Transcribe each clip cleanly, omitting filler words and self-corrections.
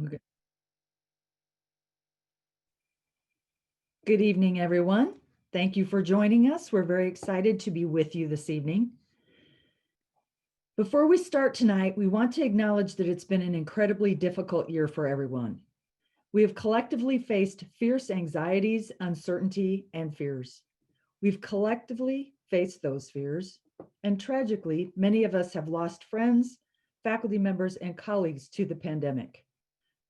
Okay. Good evening, everyone. Thank you for joining us. We're very excited to be with you this evening. Before we start tonight, we want to acknowledge that it's been an incredibly difficult year for everyone. We have collectively faced fierce anxieties, uncertainty, and fears. We've collectively faced those fears, and tragically, many of us have lost friends, faculty members, and colleagues to the pandemic.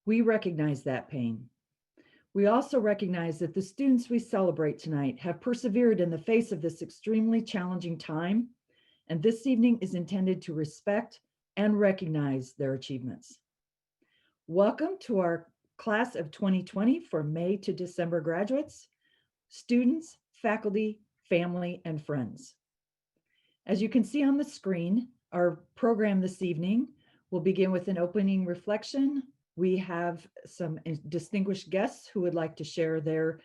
We recognize that pain. We also recognize that the students we celebrate tonight have persevered in the face of this extremely challenging time, and this evening is intended to respect and recognize their achievements. Welcome to our class of 2020 for May to December graduates, students, faculty, family, and friends. As you can see on the screen, our program this evening will begin with an opening reflection. We have some distinguished guests who would like to share their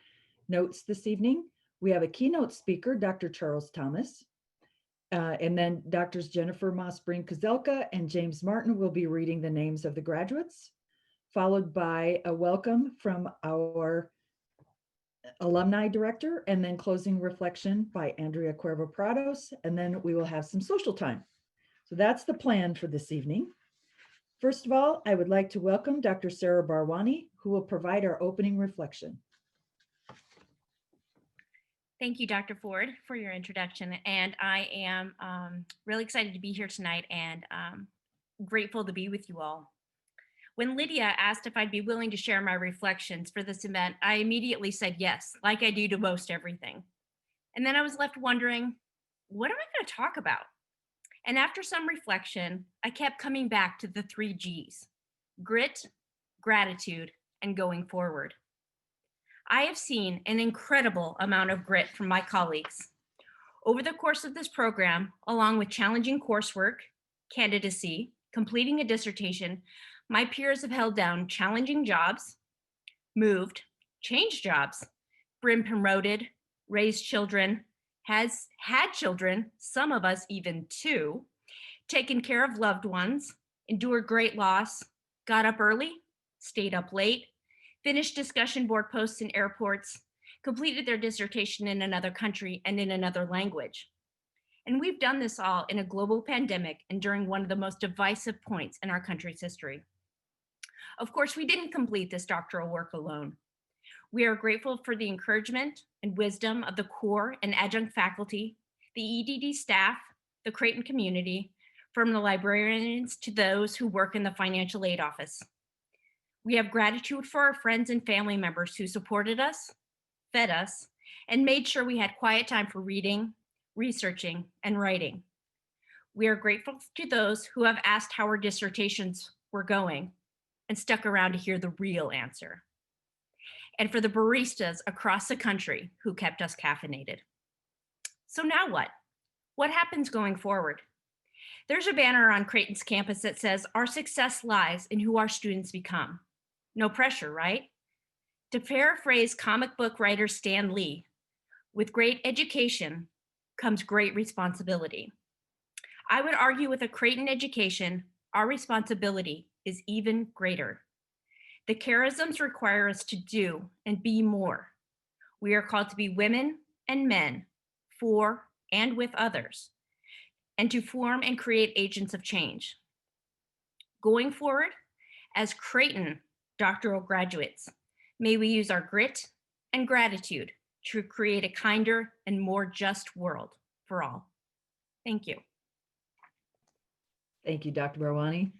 notes this evening. We have a keynote speaker, Dr. Charles Thomas, and then Drs. Jennifer Moss-Breen-Kozelka and James Martin will be reading the names of the graduates, followed by a welcome from our alumni director, and then closing reflection by Andrea Cuervo-Prados, and then we will have some social time. So that's the plan for this evening. First of all, I would like to welcome Dr. Sarah Barwani, who will provide our opening reflection. Thank you, Dr. Ford, for your introduction. And I am really excited to be here tonight and grateful to be with you all. When Lydia asked if I'd be willing to share my reflections for this event, I immediately said yes, like I do to most everything. And then I was left wondering, what am I going to talk about? And after some reflection, I kept coming back to the 3 G's: grit, gratitude, and going forward. I have seen an incredible amount of grit from my colleagues. Over the course of this program, along with challenging coursework, candidacy, completing a dissertation, my peers have held down challenging jobs, moved, changed jobs, been promoted, raised children, has had children, some of us even 2, taken care of loved ones, endured great loss, got up early, stayed up late, finished discussion board posts in airports, completed their dissertation in another country and in another language. And we've done this all in a global pandemic and during one of the most divisive points in our country's history. Of course, we didn't complete this doctoral work alone. We are grateful for the encouragement and wisdom of the core and adjunct faculty, the EdD staff, the Creighton community, from the librarians to those who work in the financial aid office. We have gratitude for our friends and family members who supported us, fed us, and made sure we had quiet time for reading, researching, and writing. We are grateful to those who have asked how our dissertations were going and stuck around to hear the real answer. And for the baristas across the country who kept us caffeinated. So now what? What happens going forward? There's a banner on Creighton's campus that says, "Our success lies in who our students become." No pressure, right? To paraphrase comic book writer Stan Lee, with great education comes great responsibility. I would argue with a Creighton education, our responsibility is even greater. The charisms require us to do and be more. We are called to be women and men for and with others, and to form and create agents of change. Going forward, as Creighton doctoral graduates, may we use our grit and gratitude to create a kinder and more just world for all. Thank you. Thank you, Dr. Barwani.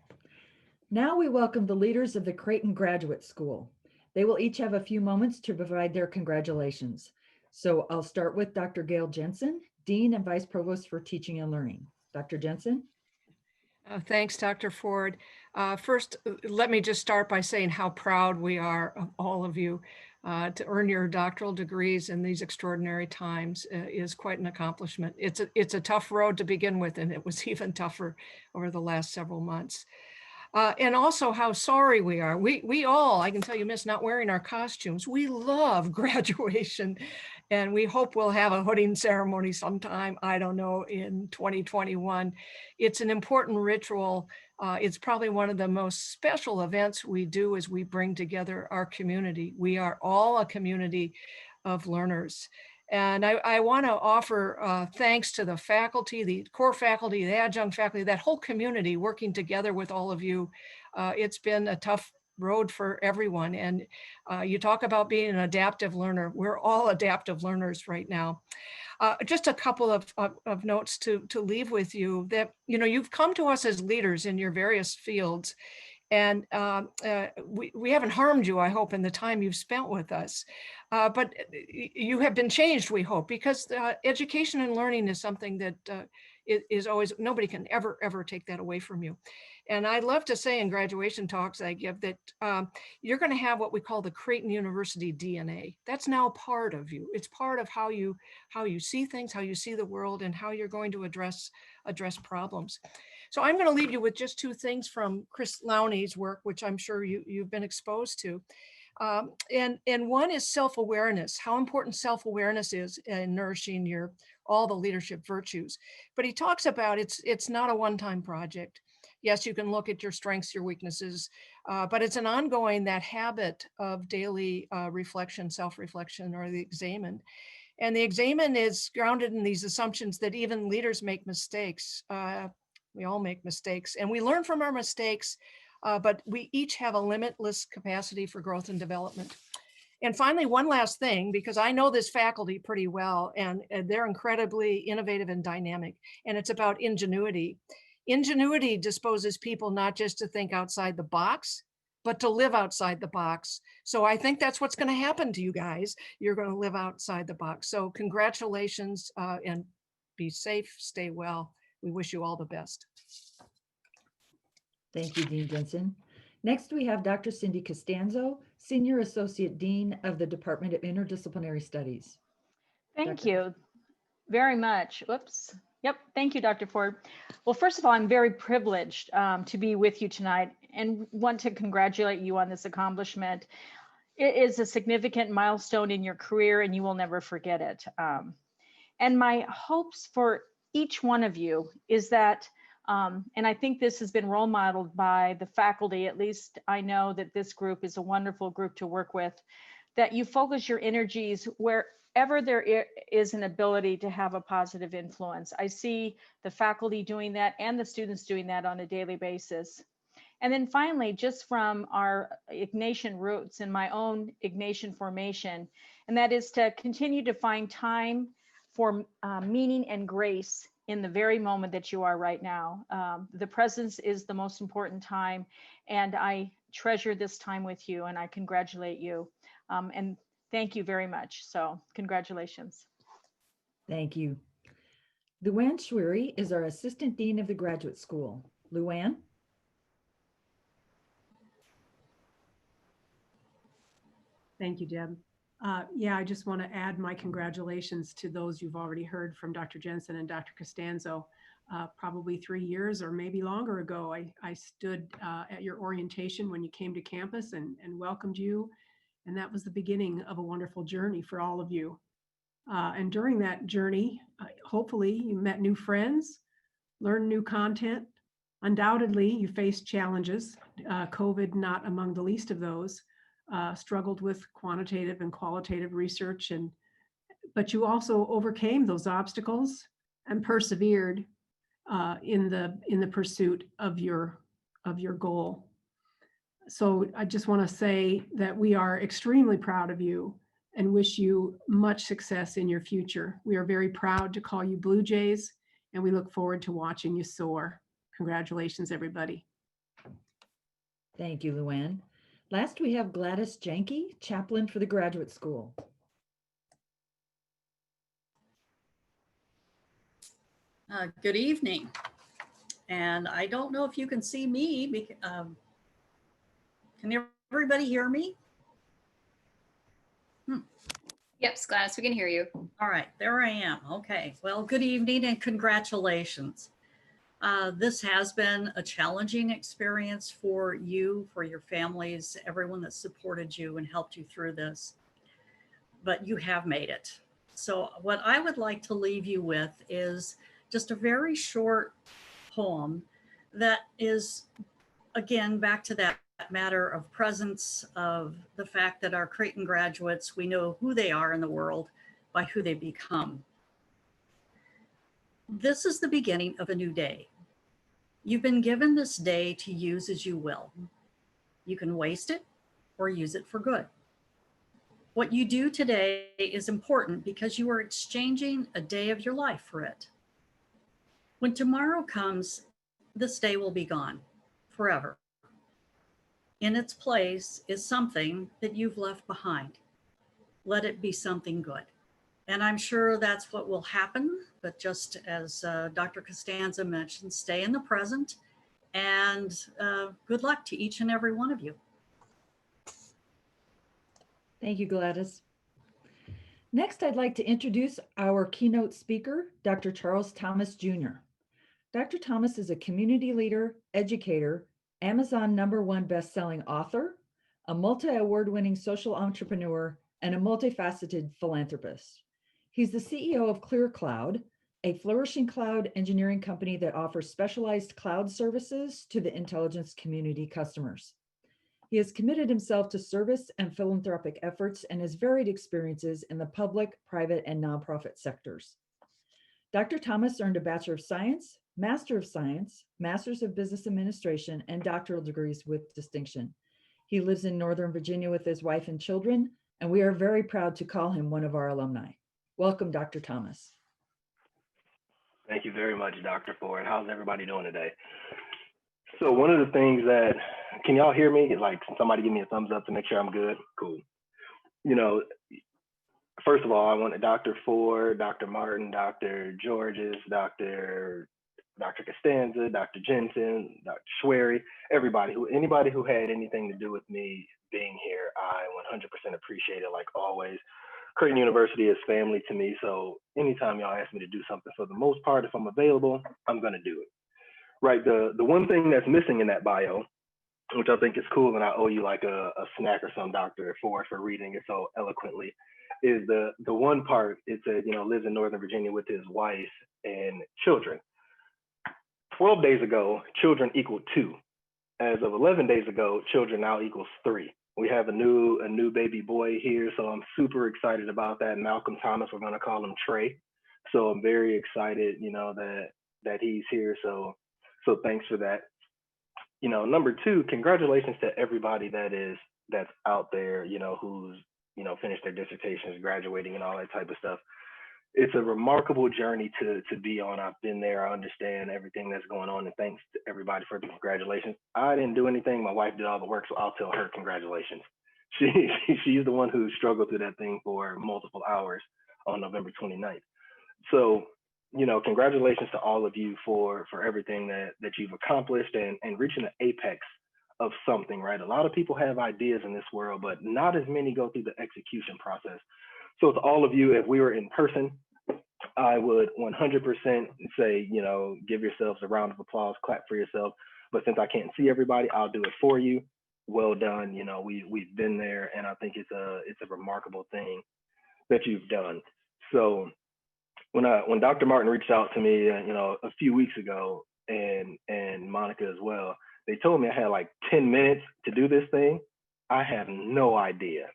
Now we welcome the leaders of the Creighton Graduate School. They will each have a few moments to provide their congratulations. So I'll start with Dr. Gail Jensen, Dean and Vice Provost for Teaching and Learning. Dr. Jensen. Thanks, Dr. Ford. First, let me just start by saying how proud we are of all of you. To earn your doctoral degrees in these extraordinary times is quite an accomplishment. It's a tough road to begin with, and it was even tougher over the last several months. And also how sorry we are. We all, I can tell you, miss not wearing our costumes. We love graduation, and we hope we'll have a hooding ceremony sometime, I don't know, in 2021. It's an important ritual It's probably one of the most special events we do as we bring together our community. We are all a community of learners. And I want to offer thanks to the faculty, the core faculty, the adjunct faculty, that whole community working together with all of you. It's been a tough road for everyone. And you talk about being an adaptive learner. We're all adaptive learners right now. Just a couple of notes to leave with you that, you've come to us as leaders in your various fields. And we haven't harmed you, I hope, in the time you've spent with us. But you have been changed, we hope, because education and learning is something that is always, nobody can ever take that away from you. And I love to say in graduation talks I give that you're going to have what we call the Creighton University DNA. That's now part of you. It's part of how you see things, how you see the world, and how you're going to address problems. So I'm going to leave you with just two things from Chris Lowney's work, which I'm sure you've been exposed to. And one is self-awareness, how important self-awareness is in nourishing all the leadership virtues. But he talks about it's not a one-time project. Yes, you can look at your strengths, your weaknesses, but it's an ongoing, that habit of daily reflection, self-reflection, or the examen. And the examen is grounded in these assumptions that even leaders make mistakes. We all make mistakes, and we learn from our mistakes, but we each have a limitless capacity for growth and development. And finally, one last thing, because I know this faculty pretty well, and they're incredibly innovative and dynamic, and it's about ingenuity. Ingenuity disposes people not just to think outside the box, but to live outside the box. So I think that's what's going to happen to you guys. You're going to live outside the box. So congratulations, and be safe, stay well. We wish you all the best. Thank you, Dean Denson. Next, we have Dr. Cindy Costanzo, Senior Associate Dean of the Department of Interdisciplinary Studies. Thank Dr. you very much. Whoops. Yep. Thank you, Dr. Ford. Well, first of all, I'm very privileged to be with you tonight and want to congratulate you on this accomplishment. It is a significant milestone in your career, and you will never forget it. And my hopes for each one of you is that, and I think this has been role modeled by the faculty, at least I know that this group is a wonderful group to work with, that you focus your energies wherever there is an ability to have a positive influence. I see the faculty doing that and the students doing that on a daily basis. And then finally, just from our Ignatian roots and my own Ignatian formation, and that is to continue to find time for meaning and grace in the very moment that you are right now. The presence is the most important time, and I treasure this time with you, and I congratulate you. And thank you very much. So congratulations. Thank you. Luann Schwery is our Assistant Dean of the Graduate School. Luann? Thank you, Deb. Yeah, I just want to add my congratulations to those you've already heard from Dr. Jensen and Dr. Costanzo. Probably 3 years or maybe longer ago, I stood at your orientation when you came to campus and welcomed you. And that was the beginning of a wonderful journey for all of you. And during that journey, hopefully you met new friends, learned new content. Undoubtedly, you faced challenges, COVID not among the least of those. Struggled with quantitative and qualitative research, but you also overcame those obstacles and persevered in the pursuit of your goal. So I just want to say that we are extremely proud of you and wish you much success in your future. We are very proud to call you Blue Jays, and we look forward to watching you soar. Congratulations, everybody. Thank you, Luann. Last, we have Gladys Janke, Chaplain for the Graduate School. Good evening. And I don't know if you can see me. Can everybody hear me? Yep, Gladys, we can hear you. All right, there I am. Okay, well, good evening and congratulations. This has been a challenging experience for you, for your families, everyone that supported you and helped you through this, but you have made it. So what I would like to leave you with is just a very short poem that is, again, back to that matter of presence, of the fact that our Creighton graduates, we know who they are in the world by who they become. This is the beginning of a new day. You've been given this day to use as you will. You can waste it or use it for good. What you do today is important because you are exchanging a day of your life for it. When tomorrow comes, this day will be gone forever. In its place is something that you've left behind. Let it be something good. And I'm sure that's what will happen. But just as Dr. Costanza mentioned, stay in the present, and good luck to each and every one of you. Thank you, Gladys. Next, I'd like to introduce our keynote speaker, Dr. Charles Thomas Jr. Dr. Thomas is a community leader, educator, Amazon #1 best-selling author, a multi-award-winning social entrepreneur, and a multifaceted philanthropist. He's the CEO of ClearCloud, a flourishing cloud engineering company that offers specialized cloud services to the intelligence community customers. He has committed himself to service and philanthropic efforts and his varied experiences in the public, private, and nonprofit sectors. Dr. Thomas earned a Bachelor of Science, Master of Science, Masters of Business Administration, and doctoral degrees with distinction. He lives in Northern Virginia with his wife and children, and we are very proud to call him one of our alumni. Welcome, Dr. Thomas. Thank you very much, Dr. Ford. How's everybody doing today? So one of the things that, can y'all hear me? Like, somebody give me a thumbs up to make sure I'm good. Cool. You know, first of all, I want Dr. Ford, Dr. Martin, Dr. Georges, Dr. Costanza, Dr. Jensen, Dr. Schwery, anybody who had anything to do with me being here, I 100% appreciate it, like always. Creighton University is family to me, so anytime y'all ask me to do something, for the most part, if I'm available, I'm gonna do it. Right, the one thing that's missing in that bio, which I think is cool, and I owe you like a snack or some, Dr. Ford, for reading it so eloquently, is the one part. It said, lives in Northern Virginia with his wife and children. 12 days ago, children equaled 2. As of 11 days ago, children now equals 3. We have a new baby boy here, so I'm super excited about that. Malcolm Thomas, we're gonna call him Trey. So I'm very excited, that he's here. So thanks for that. Number 2, congratulations to everybody that's out there, who's, finished their dissertations, graduating and all that type of stuff. It's a remarkable journey to be on. I've been there. I understand everything that's going on, and thanks to everybody for the congratulations. I didn't do anything. My wife did all the work, so I'll tell her congratulations. She's the one who struggled through that thing for multiple hours on November 29th. So, congratulations to all of you for everything that you've accomplished and reaching the apex of something, right? A lot of people have ideas in this world, but not as many go through the execution process. So to all of you, if we were in person, I would 100% say, give yourselves a round of applause, clap for yourself. But since I can't see everybody, I'll do it for you. Well done. We've been there, and I think it's a remarkable thing that you've done. So when Dr. Martin reached out to me, a few weeks ago, and Monica as well, they told me I had like 10 minutes to do this thing. I have no idea.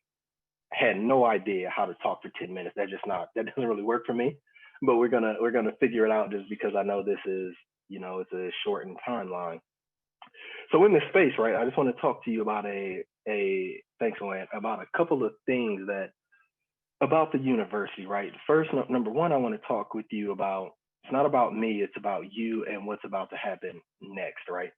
Had no idea how to talk for 10 minutes. That doesn't really work for me, but we're gonna figure it out, just because I know this is, it's a shortened timeline. So in this space, right, I just want to talk to you about about a couple of things about the university, right? First, number one, I want to talk with you about, it's not about me, it's about you and what's about to happen next, right?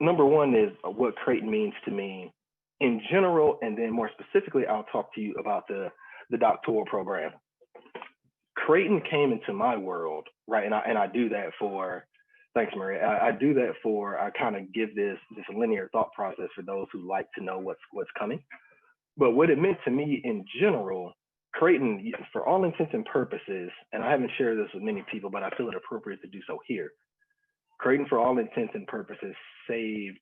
Number one is what Creighton means to me in general, and then more specifically, I'll talk to you about the doctoral program. Creighton came into my world, right? And I do that for, thanks, Maria. I do that for, I kind of give this linear thought process for those who like to know what's coming. But what it meant to me in general, Creighton, for all intents and purposes, and I haven't shared this with many people, but I feel it appropriate to do so here. Creighton, for all intents and purposes, saved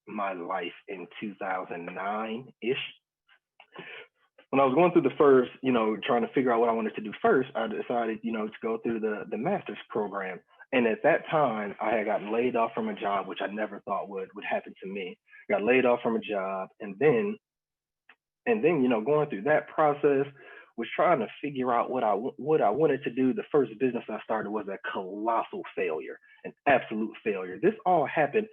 my life in 2009-ish. When I was going through the first, trying to figure out what I wanted to do first, I decided, to go through the master's program. And at that time, I had gotten laid off from a job, which I never thought would happen to me. Got laid off from a job, and then, you know, going through that process, was trying to figure out what I wanted to do. The first business I started was a colossal failure, an absolute failure. This all happened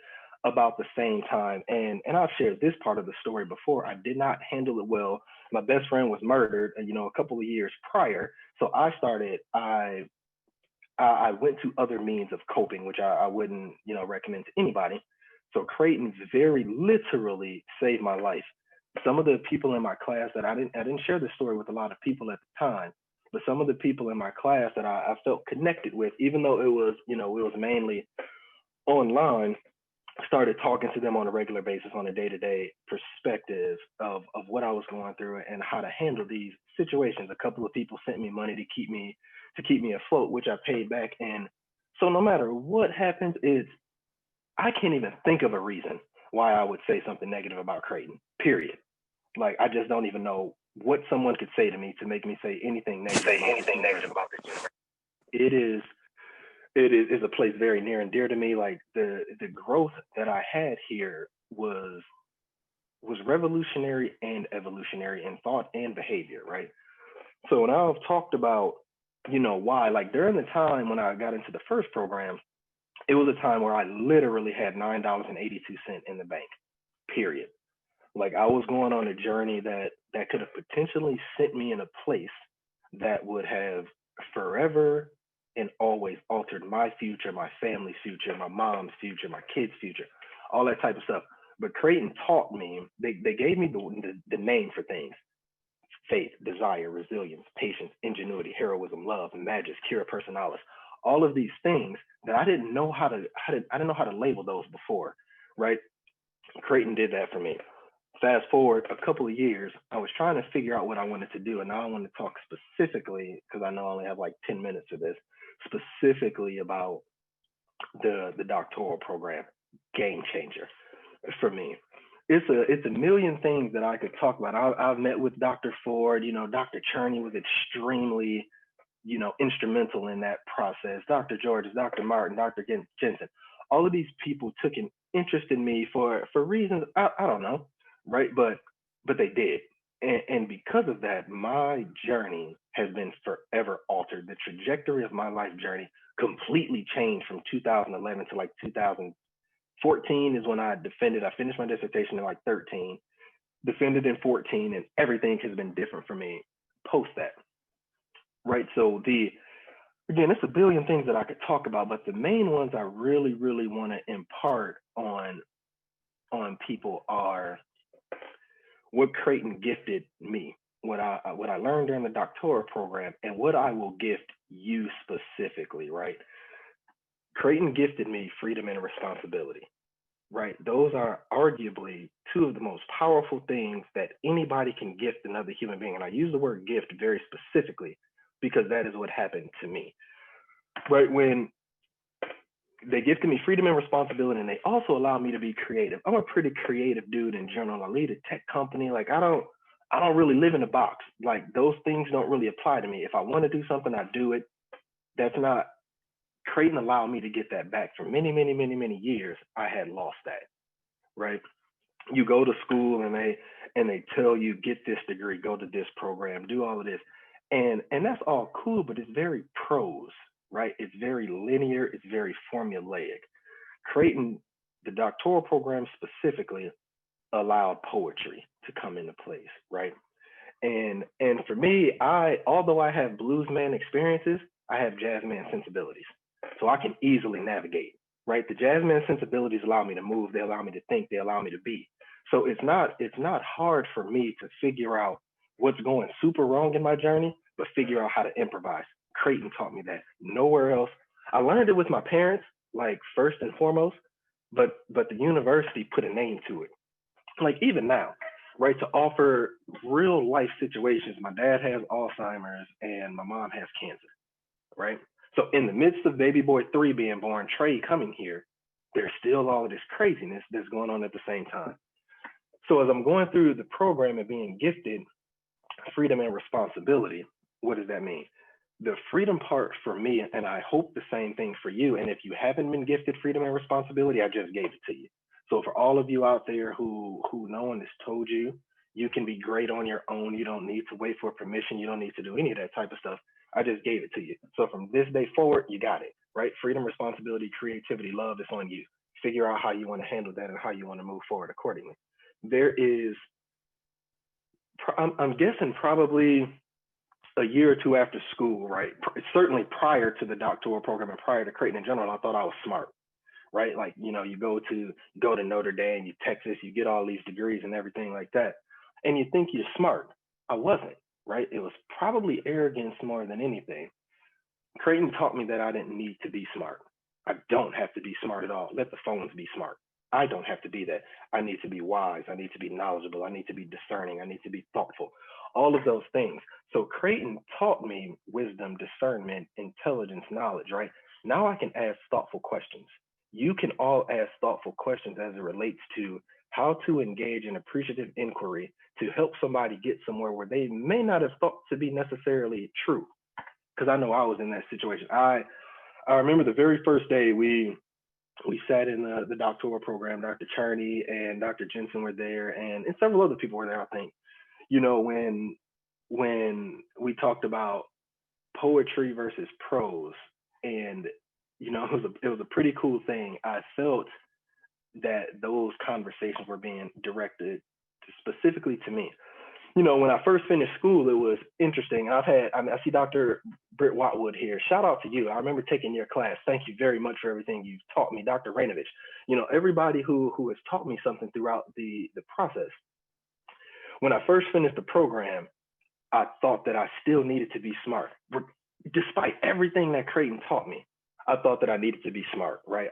about the same time, and I've shared this part of the story before. I did not handle it well. My best friend was murdered, you know, a couple of years prior. So I went to other means of coping, which I wouldn't, you know, recommend to anybody. So Creighton very literally saved my life. Some of the people in my class that I didn't share this story with a lot of people at the time, but some of the people in my class that I felt connected with, even though it was, you know, it was mainly online, started talking to them on a regular basis on a day-to-day perspective of what I was going through and how to handle these situations. A couple of people sent me money to keep me afloat, which I paid back. And so no matter what happens, I can't even think of a reason why I would say something negative about Creighton, period. Like, I just don't even know what someone could say to me to make me say anything negative about this university. It is a place very near and dear to me. Like, the growth that I had here was revolutionary and evolutionary in thought and behavior, right? So when I've talked about, you know, why, like during the time when I got into the first program, it was a time where I literally had $9.82 in the bank, period. Like, I was going on a journey that could have potentially sent me in a place that would have forever and always altered my future, my family's future, my mom's future, my kids' future, all that type of stuff. But Creighton taught me, they gave me the name for things: faith, desire, resilience, patience, ingenuity, heroism, love, magis, cura personalis. All of these things that I didn't know how to label those before, right? Creighton did that for me. Fast forward a couple of years, I was trying to figure out what I wanted to do. And now I want to talk specifically, because I know I only have like 10 minutes for this, specifically about the doctoral program. Game changer for me. It's a million things that I could talk about. I've met with Dr. Ford. You know, Dr. Cherney was extremely, you know, instrumental in that process. Dr. Georges, Dr. Martin, Dr. Jensen. All of these people took an interest in me for reasons I don't know, right? But they did. And because of that, my journey has been forever altered. The trajectory of my life journey completely changed from 2011 to like 2014 is when I finished my dissertation in like 13, defended in 14, and everything has been different for me post that, right? So again, it's a billion things that I could talk about, but the main ones I really, really want to impart on people are what Creighton gifted me, what I learned during the doctoral program, and what I will gift you specifically, right? Creighton gifted me freedom and responsibility, right? Those are arguably two of the most powerful things that anybody can gift another human being. And I use the word gift very specifically because that is what happened to me, right? When they gifted me freedom and responsibility, and they also allowed me to be creative. I'm a pretty creative dude in general. I lead a tech company. Like, I don't really live in a box. Like, those things don't really apply to me. If I want to do something, I do it. That's not, Creighton allowed me to get that back. For many, many, many, many years, I had lost that, right? You go to school and they tell you, get this degree, go to this program, do all of this. And that's all cool, but it's very prose, right? It's very linear, it's very formulaic. Creighton, the doctoral program specifically, allowed poetry to come into place, right? And for me, although I have bluesman experiences, I have jazzman sensibilities. So I can easily navigate, right? The jazzman sensibilities allow me to move, they allow me to think, they allow me to be. So it's not hard for me to figure out what's going super wrong in my journey, but figure out how to improvise. Creighton taught me that. Nowhere else. I learned it with my parents, like first and foremost, but the university put a name to it. Like, even now, right, to offer real life situations. My dad has Alzheimer's and my mom has cancer, right? So in the midst of baby boy 3 being born, Trey coming here, there's still all of this craziness that's going on at the same time. So as I'm going through the program and being gifted freedom and responsibility, what does that mean? the freedom part for me, and I hope the same thing for you. And if you haven't been gifted freedom and responsibility, I just gave it to you. So for all of you out there who no one has told you, you can be great on your own. You don't need to wait for permission. You don't need to do any of that type of stuff. I just gave it to you. So from this day forward, you got it, right? Freedom, responsibility, creativity, love, it's on you. Figure out how you want to handle that and how you want to move forward accordingly. There is, I'm guessing probably a year or two after school, right? Certainly prior to the doctoral program and prior to Creighton in general, I thought I was smart, right? Like, you know, you go to Notre Dame, you Texas, you get all these degrees and everything like that, and you think you're smart. I wasn't, right? It was probably arrogance more than anything. Creighton taught me that I didn't need to be smart. I don't have to be smart at all. Let the phones be smart. I don't have to be that. I need to be wise. I need to be knowledgeable. I need to be discerning. I need to be thoughtful. All of those things. So Creighton taught me wisdom, discernment, intelligence, knowledge, right? Now I can ask thoughtful questions. You can all ask thoughtful questions as it relates to how to engage in appreciative inquiry to help somebody get somewhere where they may not have thought to be necessarily true. Because I know I was in that situation. I remember the very first day we sat in the doctoral program. Dr. Charney and Dr. Jensen were there, and several other people were there, I think. You know, when we talked about poetry versus prose, and you know, it was a pretty cool thing. I felt that those conversations were being directed specifically to me. You know, when I first finished school, it was interesting. I see Dr. Britt Watwood here. Shout out to you. I remember taking your class. Thank you very much for everything you've taught me. Dr. Rainovich, you know, everybody who has taught me something throughout the process. When I first finished the program, I thought that I still needed to be smart. Despite everything that Creighton taught me, I thought that I needed to be smart, right?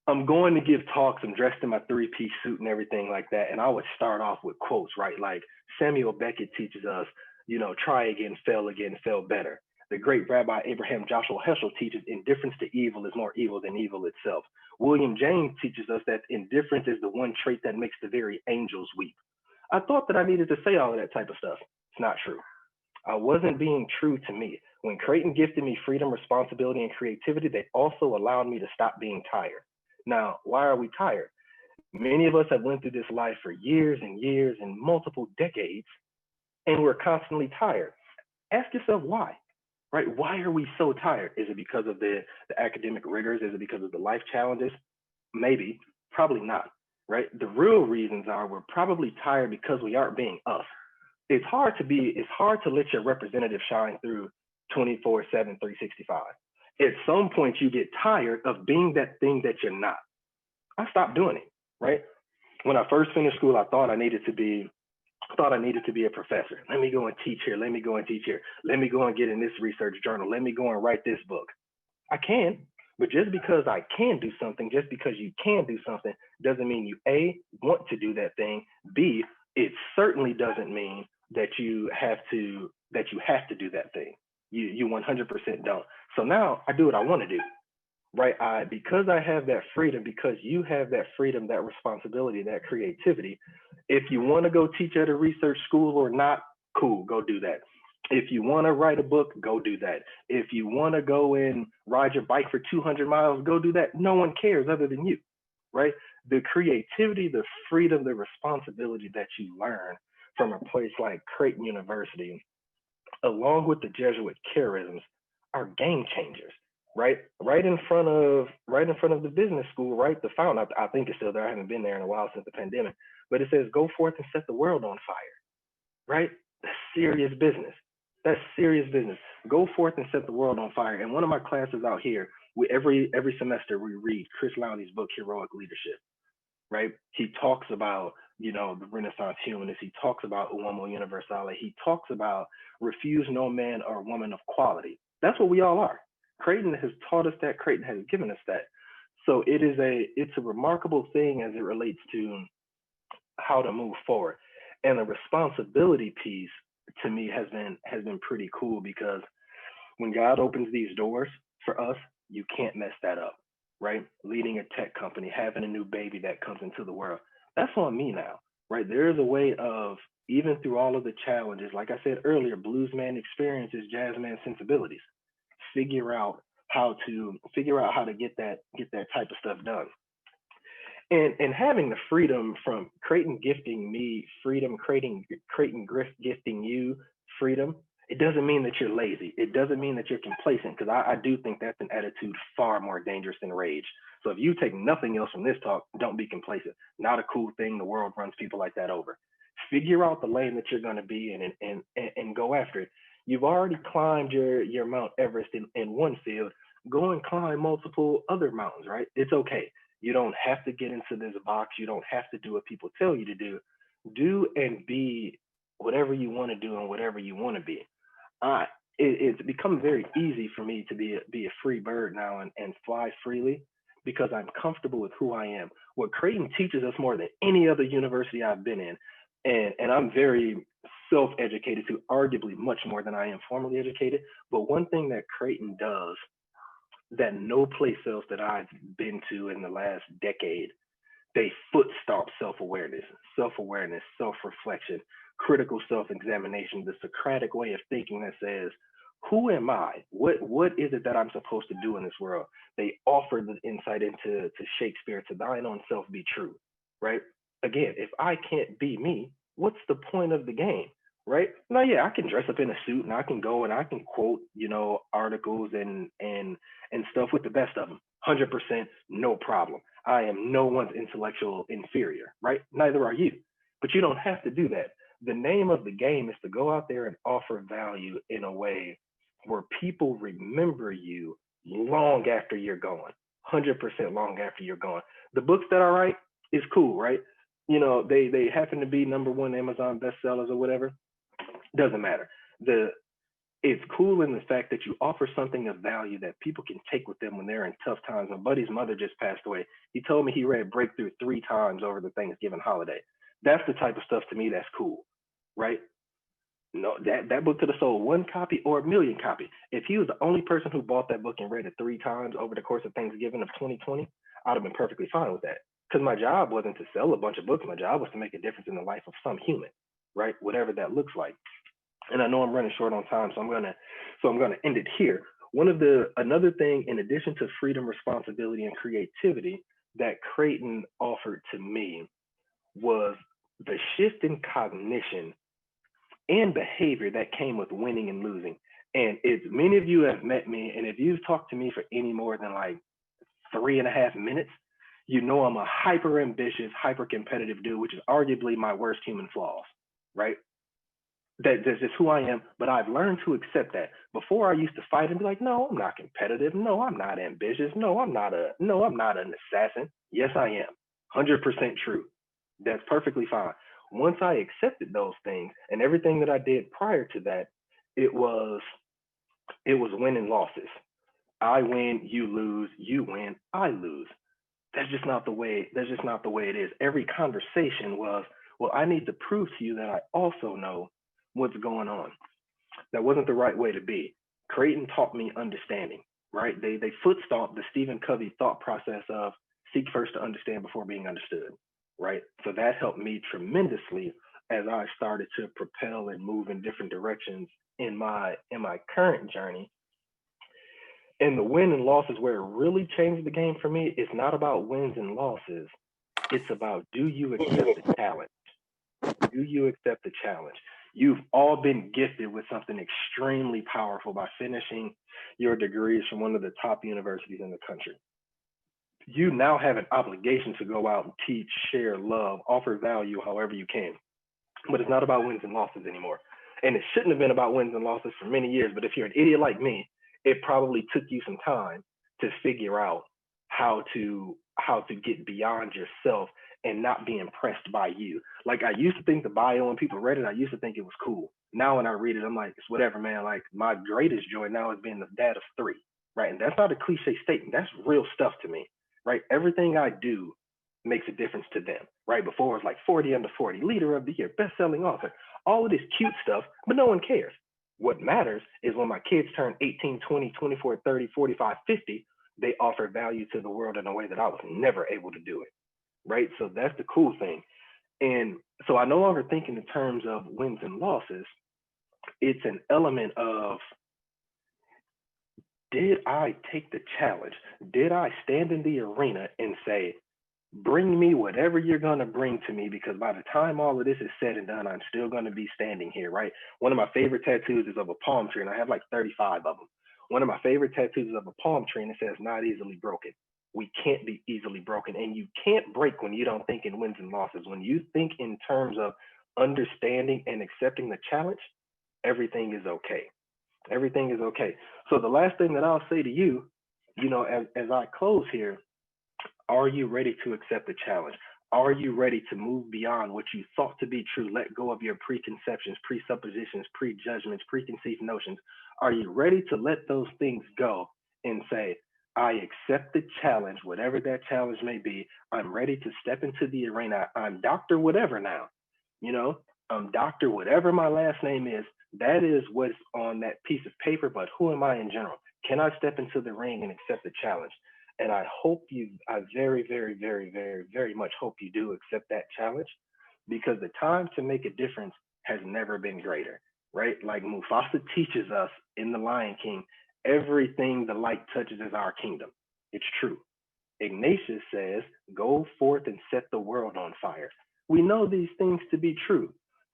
I'm going to give talks. I'm dressed in my three-piece suit and everything like that. And I would start off with quotes, right? Like Samuel Beckett teaches us, you know, try again, fail better. The great Rabbi Abraham Joshua Heschel teaches indifference to evil is more evil than evil itself. William James teaches us that indifference is the one trait that makes the very angels weep. I thought that I needed to say all of that type of stuff. It's not true. I wasn't being true to me. When Creighton gifted me freedom, responsibility, and creativity, they also allowed me to stop being tired. Now, why are we tired? Many of us have went through this life for years and years and multiple decades, and we're constantly tired. Ask yourself why, right? Why are we so tired? Is it because of the academic rigors? Is it because of the life challenges? Maybe, probably not, right? The real reasons are we're probably tired because we aren't being us. It's hard to let your representative shine through 24/7, 365. At some point you get tired of being that thing that you're not. I stopped doing it, right? When I first finished school, I thought I needed to be a professor. Let me go and teach here. Let me go and teach here. Let me go and get in this research journal. Let me go and write this book. I can, but just because I can do something, just because you can do something, doesn't mean you A, want to do that thing. B, it certainly doesn't mean that you have to do that thing. You 100% don't. So now I do what I want to do, right? Because I have that freedom, because you have that freedom, that responsibility, that creativity. If you want to go teach at a research school or not, cool, go do that. If you want to write a book, go do that. If you want to go and ride your bike for 200 miles, go do that. No one cares other than you, right? The creativity, the freedom, the responsibility that you learn from a place like Creighton University, along with the Jesuit charisms, are game changers, right? Right in front of the business school, right? The fountain, I think it's still there. I haven't been there in a while since the pandemic, but it says, go forth and set the world on fire, right? That's serious business. That's serious business. Go forth and set the world on fire. And one of my classes out here, every semester we read Chris Lowney's book, Heroic Leadership, right? He talks about, you know, the Renaissance humanist. He talks about Uomo Universale. He talks about refuse no man or woman of quality. That's what we all are. Creighton has taught us that. Creighton has given us that. So it's a remarkable thing as it relates to how to move forward. And the responsibility piece to me has been pretty cool, because when God opens these doors for us, you can't mess that up, right? Leading a tech company, having a new baby that comes into the world, that's on me now, right? There is a way of even through all of the challenges. Like I said earlier, blues man experiences, jazz man sensibilities. Figure out how to get that type of stuff done. And having the freedom from Creighton gifting me freedom, Creighton gifting you freedom, it doesn't mean that you're lazy. It doesn't mean that you're complacent, because I do think that's an attitude far more dangerous than rage. So if you take nothing else from this talk, don't be complacent. Not a cool thing. The world runs people like that over. Figure out the lane that you're going to be in and go after it. You've already climbed your Mount Everest in one field. Go and climb multiple other mountains, right? It's okay. You don't have to get into this box. You don't have to do what people tell you to do. Do and be whatever you want to do and whatever you want to be. It's become very easy for me to be a free bird now and fly freely, because I'm comfortable with who I am. What Creighton teaches us more than any other university I've been in, and I'm very self-educated too, arguably much more than I am formally educated. But one thing that Creighton does that no place else that I've been to in the last decade, they foot stomp self-awareness, self-reflection, critical self-examination, the Socratic way of thinking that says, who am I? What is it that I'm supposed to do in this world? They offer the insight into Shakespeare, to thine own self be true, right? Again, if I can't be me, what's the point of the game, right? Now, yeah, I can dress up in a suit and I can go and I can quote, articles and stuff with the best of them. 100%, no problem. I am no one's intellectual inferior, right? Neither are you. But you don't have to do that. The name of the game is to go out there and offer value in a way where people remember you long after you're gone. 100% long after you're gone. The books that I write is cool, right? They happen to be #1 Amazon bestsellers or whatever. Doesn't matter. It's cool in the fact that you offer something of value that people can take with them when they're in tough times. My buddy's mother just passed away. He told me he read Breakthrough 3 times over the Thanksgiving holiday. That's the type of stuff to me that's cool, right? No, that book could have sold 1 copy or 1 million copies. If he was the only person who bought that book and read it 3 times over the course of Thanksgiving of 2020, I'd have been perfectly fine with that. Because my job wasn't to sell a bunch of books. My job was to make a difference in the life of some human, right? Whatever that looks like. And I know I'm running short on time, so I'm gonna end it here. Another thing, in addition to freedom, responsibility, and creativity, that Creighton offered to me was the shift in cognition and behavior that came with winning and losing. And if many of you have met me, and if you've talked to me for any more than like 3.5 minutes, you know I'm a hyper ambitious, hyper competitive dude, which is arguably my worst human flaws, right? That's just who I am, but I've learned to accept that. Before, I used to fight and be like, no, I'm not competitive. No, I'm not ambitious. No, I'm not an assassin. Yes, I am. 100% true. That's perfectly fine. Once I accepted those things, and everything that I did prior to that, it was win and losses. I win, you lose, you win, I lose. That's just not the way it is. Every conversation was, well, I need to prove to you that I also know what's going on. That wasn't the right way to be. Creighton taught me understanding, right? They foot stomped the Stephen Covey thought process of seek first to understand before being understood, right? So that helped me tremendously as I started to propel and move in different directions in my current journey. And the win and losses, where it really changed the game for me, is not about wins and losses. It's about, do you accept the challenge? Do you accept the challenge? You've all been gifted with something extremely powerful by finishing your degrees from one of the top universities in the country. You now have an obligation to go out and teach, share, love, offer value however you can. But it's not about wins and losses anymore. And it shouldn't have been about wins and losses for many years. But if you're an idiot like me, it probably took you some time to figure out how to get beyond yourself and not be impressed by you. Like, I used to think the bio, when people read it, I used to think it was cool. Now when I read it, I'm like, it's whatever, man. Like, my greatest joy now is being the dad of 3, right? And that's not a cliche statement. That's real stuff to me, right? Everything I do makes a difference to them, right? Before, it was like 40 under 40, leader of the year, best-selling author, all of this cute stuff, but no one cares. What matters is when my kids turn 18, 20, 24, 30, 45, 50, they offer value to the world in a way that I was never able to do it, right? So that's the cool thing. And So I no longer think in terms of wins and losses. It's an element of, did I take the challenge? Did I stand in the arena and say, bring me whatever you're going to bring to me, because by the time all of this is said and done, I'm still going to be standing here, right? One of my favorite tattoos is of a palm tree, and I have like 35 of them. One of my favorite tattoos is of a palm tree, and it says, not easily broken. We can't be easily broken, and you can't break when you don't think in wins and losses. When you think in terms of understanding and accepting the challenge, everything is okay. Everything is okay. So the last thing that I'll say to you, as I close here, are you ready to accept the challenge? Are you ready to move beyond what you thought to be true? Let go of your preconceptions, presuppositions, prejudgments, preconceived notions. Are you ready to let those things go and say, I accept the challenge, whatever that challenge may be. I'm ready to step into the arena. I'm Dr. Whatever now. I'm Dr. Whatever my last name is. That is what's on that piece of paper, but who am I in general? Can I step into the ring and accept the challenge? And I very, very, very, very, very much hope you do accept that challenge, because the time to make a difference has never been greater, right? Like Mufasa teaches us in The Lion King, everything the light touches is our kingdom. It's true. Ignatius says, go forth and set the world on fire. We know these things to be true.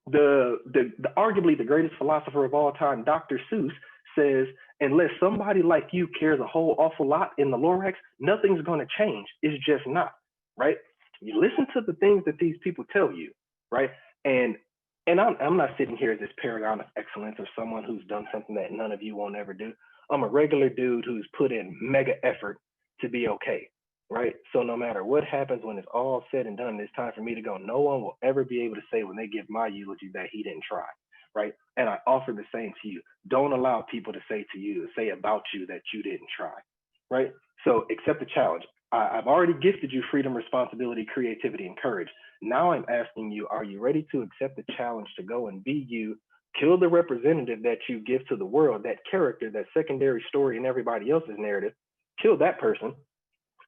Arguably the greatest philosopher of all time, Dr. Seuss, says, unless somebody like you cares a whole awful lot in the Lorax, nothing's going to change. It's just not, right? You listen to the things that these people tell you, right? And I'm not sitting here as this paragon of excellence or someone who's done something that none of you won't ever do. I'm a regular dude who's put in mega effort to be okay, right? So no matter what happens, when it's all said and done, it's time for me to go. No one will ever be able to say when they give my eulogy that he didn't try, right? And I offer the same to you. Don't allow people to say about you that you didn't try, right? So accept the challenge. I've already gifted you freedom, responsibility, creativity, and courage. Now I'm asking you, are you ready to accept the challenge to go and be you, kill the representative that you give to the world, that character, that secondary story in everybody else's narrative, kill that person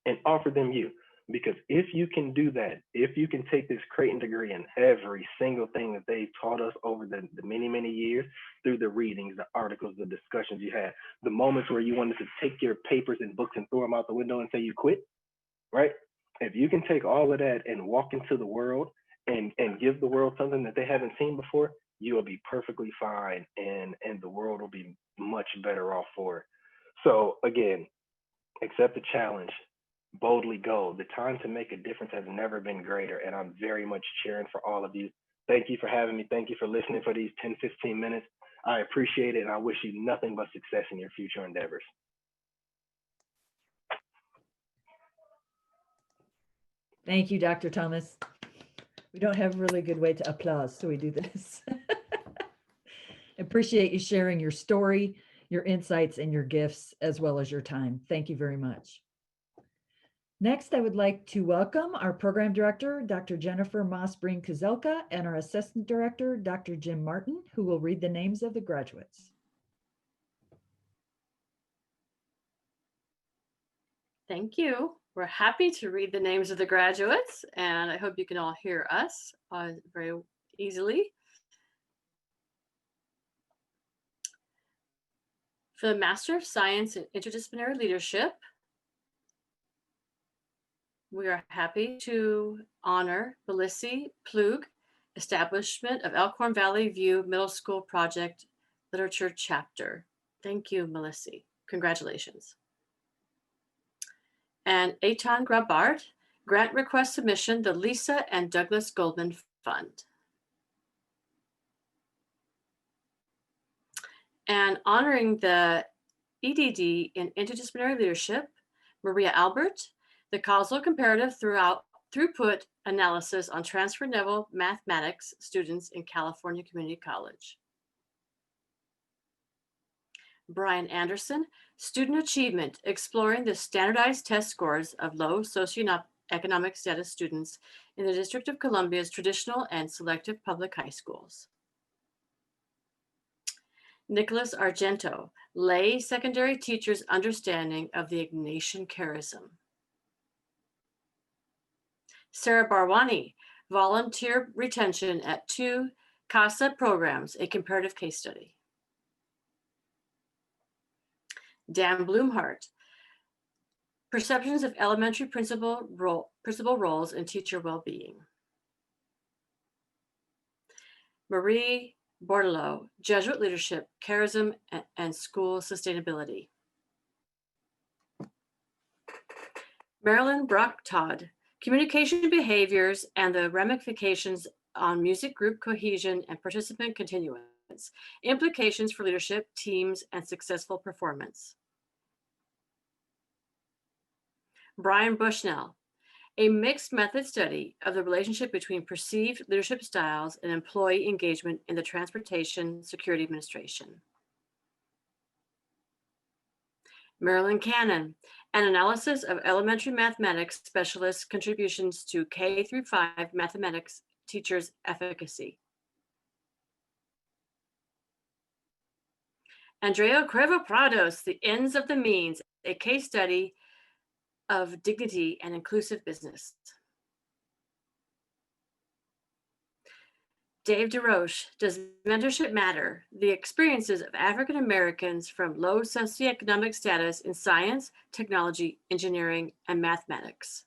and offer them you? Because if you can do that, if you can take this Creighton degree and every single thing that they've taught us over the many, many years, through the readings, the articles, the discussions you had, the moments where you wanted to take your papers and books and throw them out the window and say you quit, right? If you can take all of that and walk into the world and give the world something that they haven't seen before, you will be perfectly fine, and the world will be much better off for it. So again, accept the challenge. Boldly go. The time to make a difference has never been greater, and I'm very much cheering for all of you. Thank you for having me. Thank you for listening for these 10, 15 minutes. I appreciate it, and I wish you nothing but success in your future endeavors. Thank you, Dr. Thomas. We don't have a really good way to applause, so we do this. Appreciate you sharing your story, your insights, and your gifts, as well as your time. Thank you very much. Next, I would like to welcome our program director, Dr. Jennifer Moss-Breen-Kozelka, and our assistant director, Dr. Jim Martin, who will read the names of the graduates. Thank you. We're happy to read the names of the graduates, and I hope you can all hear us very easily. For the Master of Science in Interdisciplinary Leadership, we are happy to honor Melissy Plug, establishment of Elkhorn Valley View Middle School Project Literature Chapter. Thank you, Melissy. Congratulations. And Eitan Grabart, grant request submission, the Lisa and Douglas Goldman Fund. And honoring the EdD in Interdisciplinary Leadership, Maria Albert, the causal comparative throughput analysis on transfer level mathematics students in California Community College. Brian Anderson, student achievement, exploring the standardized test scores of low socioeconomic status students in the District of Columbia's traditional and selective public high schools. Nicholas Argento, lay secondary teachers' understanding of the Ignatian charism. Sarah Barwani, volunteer retention at 2 CASA programs, a comparative case study. Dan Blumhart, perceptions of elementary principal roles in teacher well-being. Marie Bordelot, Jesuit leadership, charism, and school sustainability. Marilyn Brock-Todd, communication behaviors and the ramifications on music group cohesion and participant continuance, implications for leadership, teams, and successful performance. Brian Bushnell, a mixed method study of the relationship between perceived leadership styles and employee engagement in the Transportation Security Administration. Marilyn Cannon, an analysis of elementary mathematics specialists' contributions to K-5 mathematics teachers' efficacy. Andrea Cuervo-Prados, The Ends of the Means, a case study of dignity and inclusive business. Dave DeRoche, Does Mentorship Matter? The experiences of African Americans from low socioeconomic status in science, technology, engineering, and mathematics.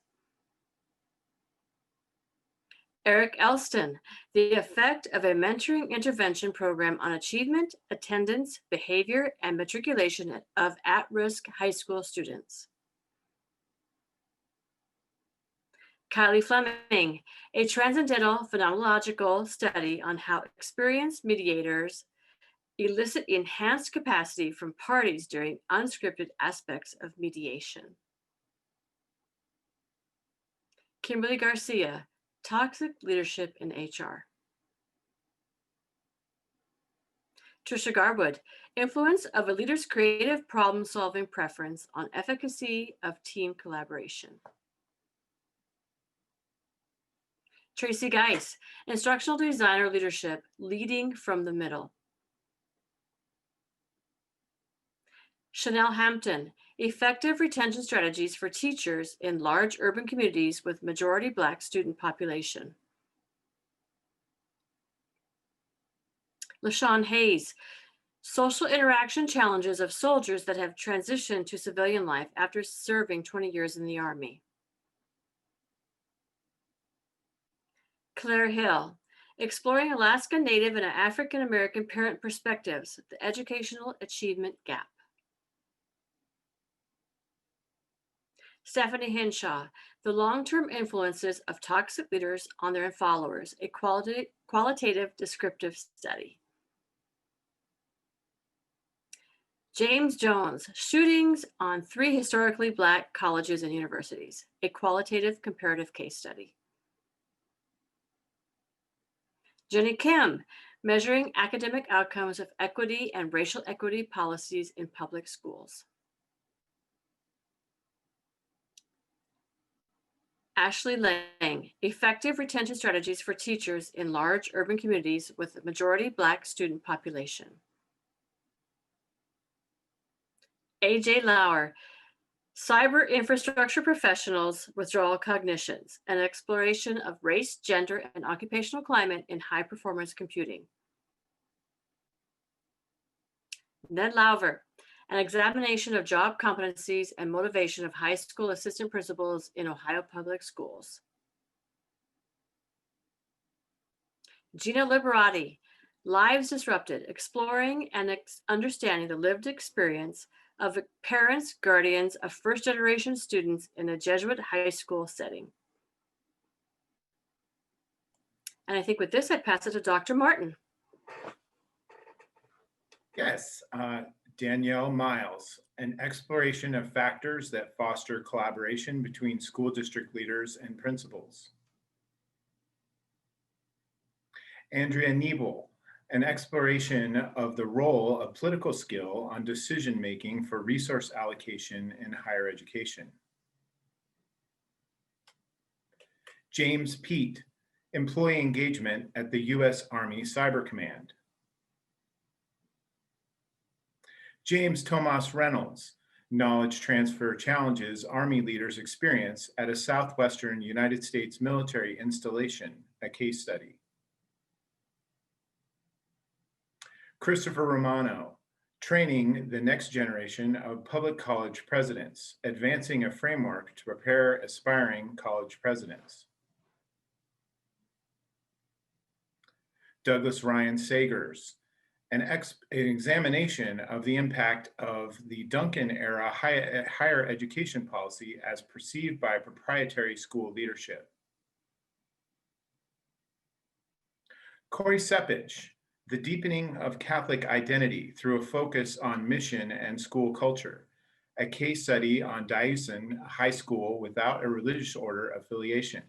Eric Elston, The Effect of a Mentoring Intervention Program on Achievement, Attendance, Behavior, and Matriculation of At-Risk High School Students. Kylie Fleming, a transcendental phenomenological study on how experienced mediators elicit enhanced capacity from parties during unscripted aspects of mediation. Kimberly Garcia, Toxic Leadership in HR. Trisha Garwood, Influence of a Leader's Creative Problem-Solving Preference on Efficacy of Team Collaboration. Tracy Geis, Instructional Designer Leadership, Leading from the Middle. Chanel Hampton, Effective Retention Strategies for Teachers in Large Urban Communities with Majority Black Student Population. LaShawn Hayes, Social Interaction Challenges of Soldiers that have transitioned to civilian life after serving 20 years in the Army. Claire Hill, Exploring Alaska Native and African American Parent Perspectives, the Educational Achievement Gap. Stephanie Hinshaw, The Long-Term Influences of Toxic Leaders on Their Followers, a qualitative descriptive study. James Jones, Shootings on 3 Historically Black Colleges and Universities, a qualitative comparative case study. Jenny Kim, Measuring Academic Outcomes of Equity and Racial Equity Policies in Public Schools. Ashley Lang, Effective Retention Strategies for Teachers in Large Urban Communities with a Majority Black Student Population. AJ Lauer, Cyber Infrastructure Professionals, Withdrawal Cognitions, an exploration of race, gender, and occupational climate in high-performance computing. Ned Lauver, an examination of job competencies and motivation of high school assistant principals in Ohio Public Schools. Gina Liberati, Lives Disrupted, Exploring and Understanding the Lived Experience of Parents, Guardians of First-Generation Students in a Jesuit High School Setting. And I think with this, I pass it to Dr. Martin. Yes, Danielle Miles, An Exploration of Factors that Foster Collaboration Between School District Leaders and Principals. Andrea Niebel, An Exploration of the Role of Political Skill on Decision-Making for Resource Allocation in Higher Education. James Peet, Employee Engagement at the U.S. Army Cyber Command. James Tomas Reynolds, Knowledge Transfer Challenges Army Leaders Experience at a Southwestern United States Military Installation, a case study. Christopher Romano, training the next generation of public college presidents, advancing a framework to prepare aspiring college presidents. Douglas Ryan Sagers, an examination of the impact of the Duncan era higher education policy as perceived by proprietary school leadership. Corey Sepich, the deepening of Catholic identity through a focus on mission and school culture, a case study on diocesan high school without a religious order affiliation.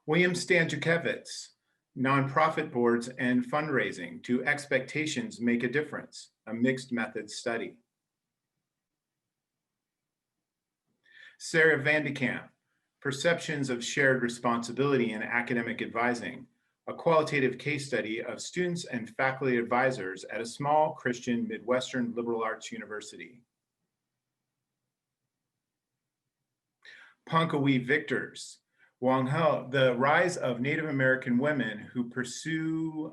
William Stankiewicz, nonprofit boards and fundraising, Do Expectations Make a Difference? A mixed methods study. Sarah Vandekamp, Perceptions of Shared Responsibility in Academic Advising, a qualitative case study of students and faculty advisors at a small Christian Midwestern liberal arts university. Pankawi Victors, Wang Ho, the rise of Native American women who pursue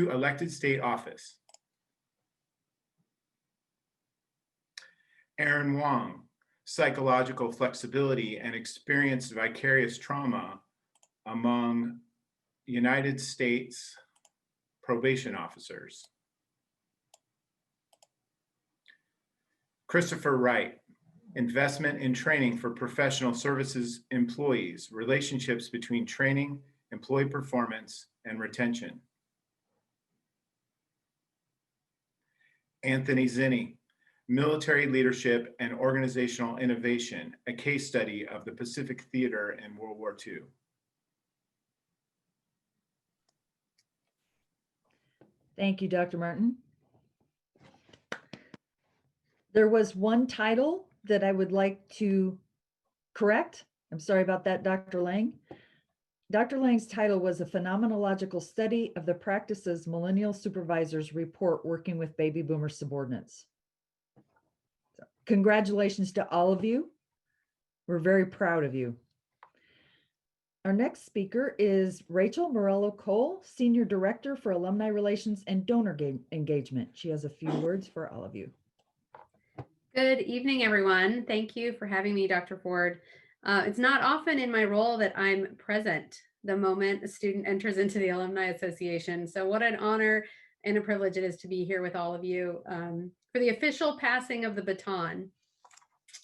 elected state office. Aaron Wang, psychological flexibility and experienced vicarious trauma among United States probation officers. Christopher Wright, investment in training for professional services employees, relationships between training, employee performance, and retention. Anthony Zinni, military leadership and organizational innovation, a case study of the Pacific Theater in World War II. Thank you, Dr. Martin. There was one title that I would like to correct. I'm sorry about that, Dr. Lang. Dr. Lang's title was A Phenomenological Study of the Practices Millennial Supervisors Report Working with Baby Boomer Subordinates. So, congratulations to all of you. We're very proud of you. Our next speaker is Rachel Morello-Cole, Senior Director for Alumni Relations and Donor Engagement. She has a few words for all of you. Good evening, everyone. Thank you for having me, Dr. Ford. It's not often in my role that I'm present the moment a student enters into the Alumni Association. So what an honor and a privilege it is to be here with all of you for the official passing of the baton.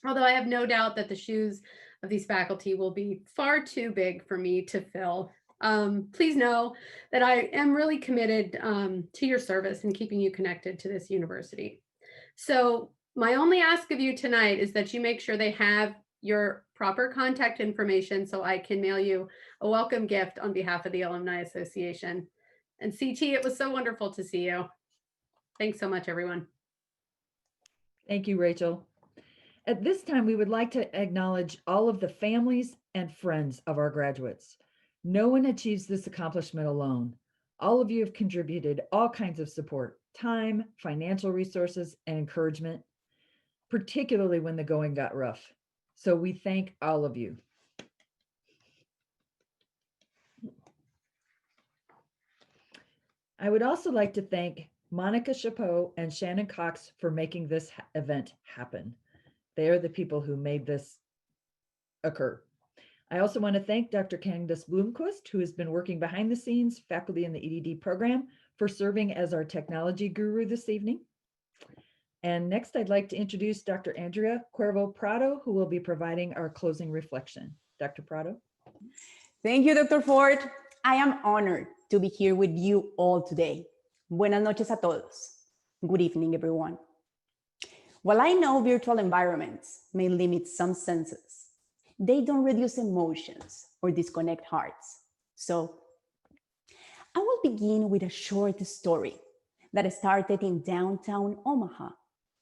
Although I have no doubt that the shoes of these faculty will be far too big for me to fill. Please know that I am really committed to your service and keeping you connected to this university. So my only ask of you tonight is that you make sure they have your proper contact information so I can mail you a welcome gift on behalf of the Alumni Association. And CT, it was so wonderful to see you. Thanks so much, everyone. Thank you, Rachel. At this time, we would like to acknowledge all of the families and friends of our graduates. No one achieves this accomplishment alone. All of you have contributed all kinds of support, time, financial resources, and encouragement, particularly when the going got rough. So we thank all of you. I would also like to thank Monica Chapeau and Shannon Cox for making this event happen. They are the people who made this occur. I also want to thank Dr. Candace Bloomquist, who has been working behind the scenes, faculty in the EdD program, for serving as our technology guru this evening. And next, I'd like to introduce Dr. Andrea Cuervo Prado, who will be providing our closing reflection. Dr. Prado. Thank you, Dr. Ford. I am honored to be here with you all today. Buenas noches a todos. Good evening, everyone. While I know virtual environments may limit some senses, they don't reduce emotions or disconnect hearts. So I will begin with a short story that started in downtown Omaha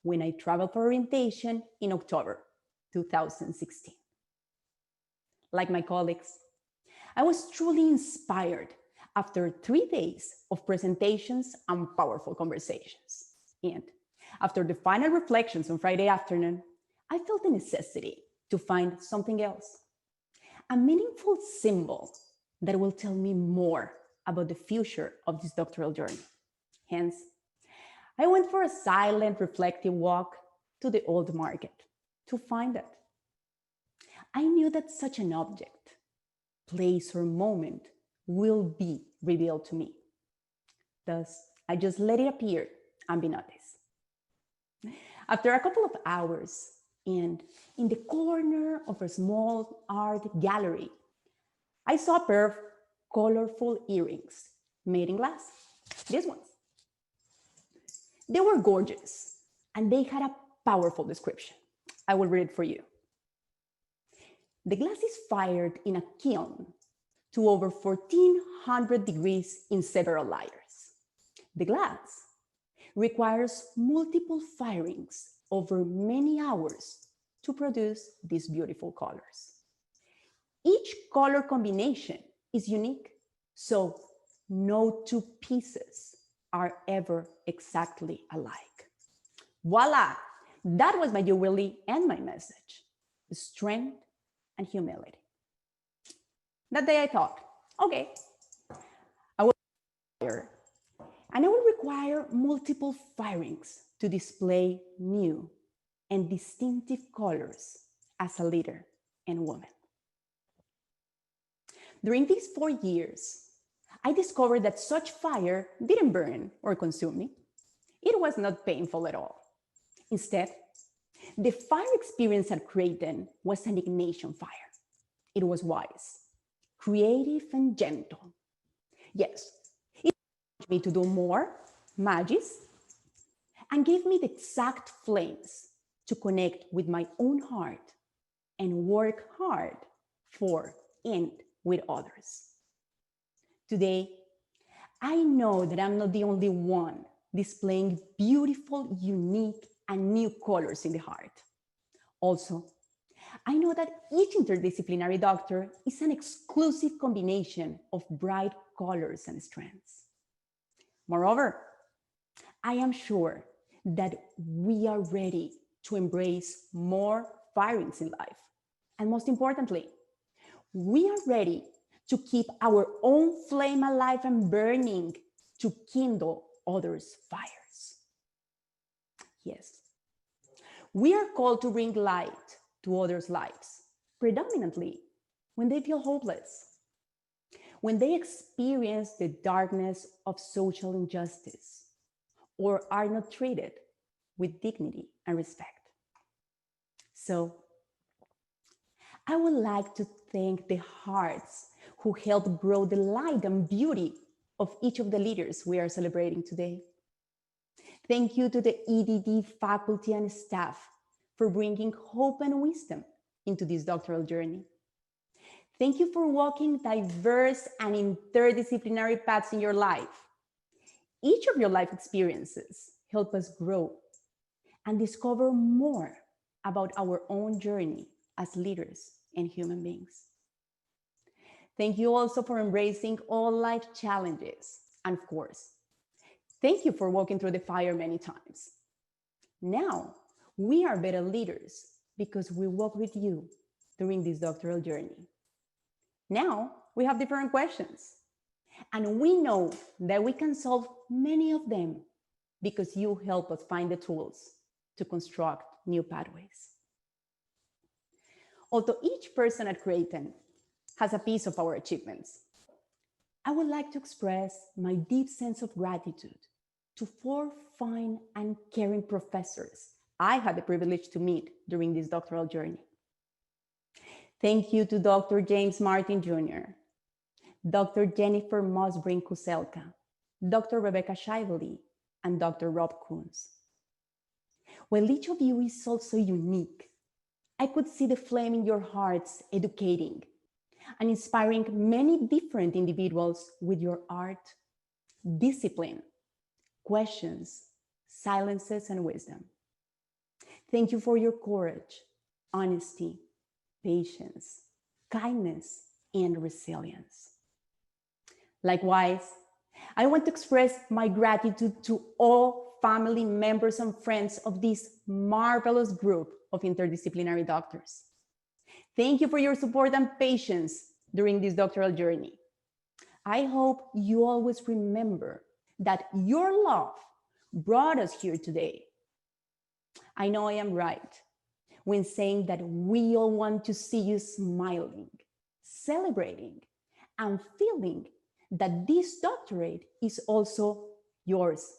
when I traveled for orientation in October 2016. Like my colleagues, I was truly inspired after 3 days of presentations and powerful conversations. And after the final reflections on Friday afternoon, I felt the necessity to find something else, a meaningful symbol that will tell me more about the future of this doctoral journey. Hence, I went for a silent, reflective walk to the old market to find it. I knew that such an object, place, or moment will be revealed to me. Thus, I just let it appear unbeknownst. After a couple of hours, and in the corner of a small art gallery, I saw a pair of colorful earrings made in glass. These ones. They were gorgeous, and they had a powerful description. I will read it for you. The glass is fired in a kiln to over 1400 degrees in several layers. The glass requires multiple firings over many hours to produce these beautiful colors. Each color combination is unique, so no two pieces are ever exactly alike. Voila! That was my dear Willie and my message, strength and humility. That day I thought, okay, I will fire, and I will require multiple firings to display new and distinctive colors as a leader and woman. During these 4 years, I discovered that such fire didn't burn or consume me. It was not painful at all. Instead, the fire experience at Creighton was an ignition fire. It was wise, creative, and gentle. Yes, it encouraged me to do more, magis, and gave me the exact flames to connect with my own heart and work hard for and with others. Today, I know that I'm not the only one displaying beautiful, unique, and new colors in the heart. Also, I know that each interdisciplinary doctor is an exclusive combination of bright colors and strengths. Moreover, I am sure that we are ready to embrace more firings in life. And most importantly, we are ready to keep our own flame alive and burning to kindle others' fires. Yes, we are called to bring light to others' lives, predominantly when they feel hopeless, when they experience the darkness of social injustice, or are not treated with dignity and respect. So, I would like to thank the hearts who helped grow the light and beauty of each of the leaders we are celebrating today. Thank you to the EdD faculty and staff for bringing hope and wisdom into this doctoral journey. Thank you for walking diverse and interdisciplinary paths in your life. Each of your life experiences help us grow and discover more about our own journey as leaders and human beings. Thank you also for embracing all life challenges. And of course, thank you for walking through the fire many times. Now, we are better leaders because we walk with you during this doctoral journey. Now, we have different questions. And we know that we can solve many of them because you help us find the tools to construct new pathways. Although each person at Creighton has a piece of our achievements, I would like to express my deep sense of gratitude to 4 fine and caring professors I had the privilege to meet during this doctoral journey. Thank you to Dr. James Martin Jr., Dr. Jennifer Mosbrink-Kuselka, Dr. Rebecca Shively, and Dr. Rob Coons. While each of you is also unique, I could see the flame in your hearts educating and inspiring many different individuals with your art, discipline, questions, silences, and wisdom. Thank you for your courage, honesty, patience, kindness, and resilience. Likewise, I want to express my gratitude to all family members and friends of this marvelous group of interdisciplinary doctors. Thank you for your support and patience during this doctoral journey. I hope you always remember that your love brought us here today. I know I am right when saying that we all want to see you smiling, celebrating, and feeling that this doctorate is also yours.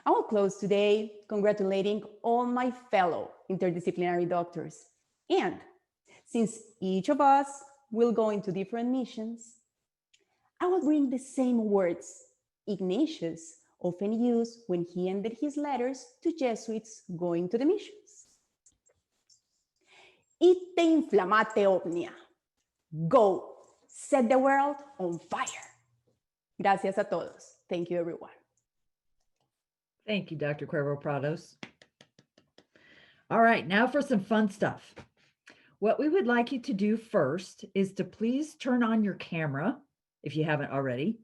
I will close today congratulating all my fellow interdisciplinary doctors. And since each of us will go into different missions, I will bring the same words Ignatius often used when he ended his letters to Jesuits going to the missions. Ite inflammate omnia. Go, set the world on fire. Gracias a todos. Thank you, everyone. Thank you, Dr. Cuervo Prados. All right, now for some fun stuff. What we would like you to do first is to please turn on your camera, if you haven't already,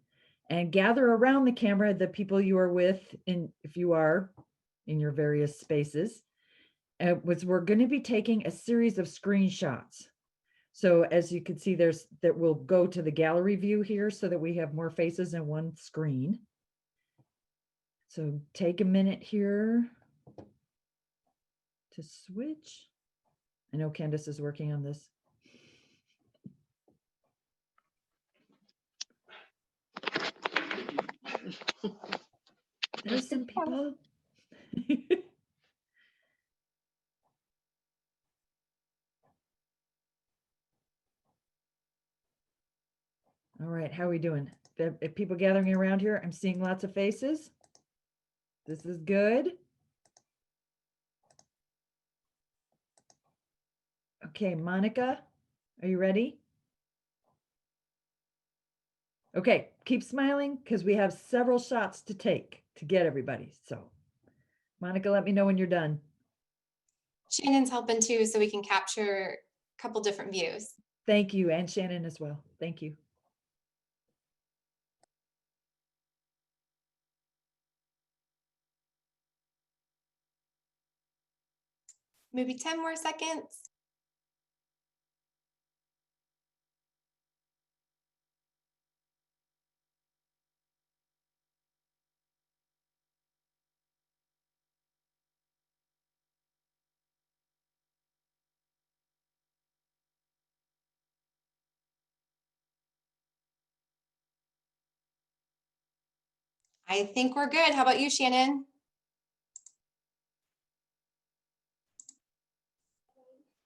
and gather around the camera the people you are with, if you are in your various spaces. We're going to be taking a series of screenshots. So as you can see, that we'll go to the gallery view here so that we have more faces in one screen. So take a minute here to switch. I know Candace is working on this. There's some people. All right, how are we doing? People gathering around here? I'm seeing lots of faces. This is good. Okay, Monica, are you ready? Okay, keep smiling because we have several shots to take to get everybody. So, Monica, let me know when you're done. Shannon's helping too, so we can capture a couple different views. Thank you, and Shannon as well. Thank you. Maybe 10 more seconds. I think we're good. How about you, Shannon?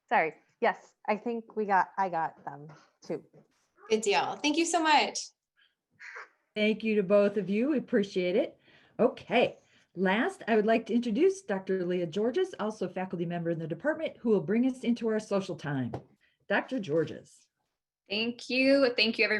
Sorry. Yes, I think I got them too. Good deal. Thank you so much. Thank you to both of you. We appreciate it. Okay. Last, I would like to introduce Dr. Leah Georges, also a faculty member in the department, who will bring us into our social time. Dr. Georges. Thank you. Thank you, everybody.